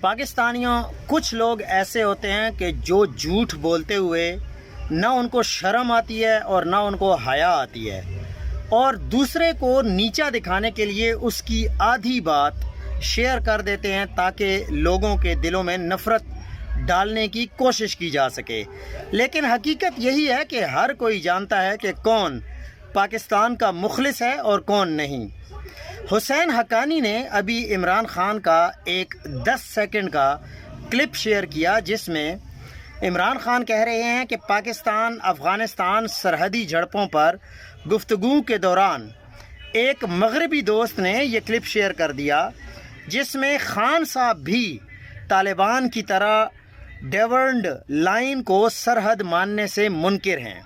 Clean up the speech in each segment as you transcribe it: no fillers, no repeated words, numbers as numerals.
پاکستانیوں کچھ لوگ ایسے ہوتے ہیں کہ جو جھوٹ بولتے ہوئے نہ ان کو شرم آتی ہے اور نہ ان کو حیا آتی ہے، اور دوسرے کو نیچا دکھانے کے لیے اس کی آدھی بات شیئر کر دیتے ہیں تاکہ لوگوں کے دلوں میں نفرت ڈالنے کی کوشش کی جا سکے۔ لیکن حقیقت یہی ہے کہ ہر کوئی جانتا ہے کہ کون پاکستان کا مخلص ہے اور کون نہیں۔ حسین حقانی نے ابھی عمران خان کا ایک 10 سیکنڈ کا کلپ شیئر کیا جس میں عمران خان کہہ رہے ہیں کہ پاکستان افغانستان سرحدی جھڑپوں پر گفتگو کے دوران ایک مغربی دوست نے یہ کلپ شیئر کر دیا جس میں خان صاحب بھی طالبان کی طرح ڈیورنڈ لائن کو سرحد ماننے سے منکر ہیں۔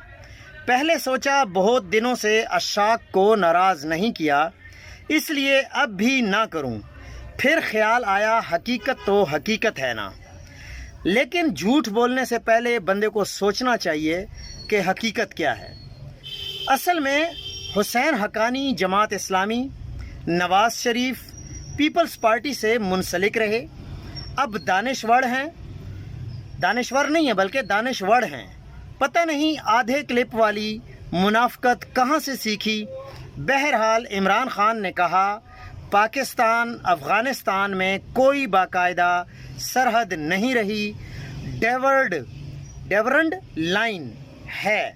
پہلے سوچا بہت دنوں سے اشاق کو ناراض نہیں کیا، اس لیے اب بھی نہ کروں، پھر خیال آیا حقیقت تو حقیقت ہے نا۔ لیکن جھوٹ بولنے سے پہلے بندے کو سوچنا چاہیے کہ حقیقت کیا ہے۔ اصل میں حسین حقانی جماعت اسلامی، نواز شریف، پیپلز پارٹی سے منسلک رہے، اب دانشور ہیں، دانشور نہیں ہیں بلکہ دانشور ہیں۔ پتہ نہیں آدھے کلپ والی منافقت کہاں سے سیکھی۔ بہرحال عمران خان نے کہا پاکستان افغانستان میں کوئی باقاعدہ سرحد نہیں رہی، ڈیورنڈ لائن ہے،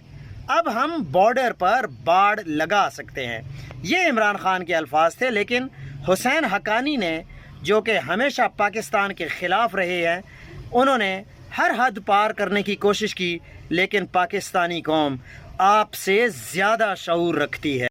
اب ہم بارڈر پر باڑ لگا سکتے ہیں۔ یہ عمران خان کے الفاظ تھے، لیکن حسین حقانی نے جو کہ ہمیشہ پاکستان کے خلاف رہے ہیں، انہوں نے ہر حد پار کرنے کی کوشش کی، لیکن پاکستانی قوم آپ سے زیادہ شعور رکھتی ہے۔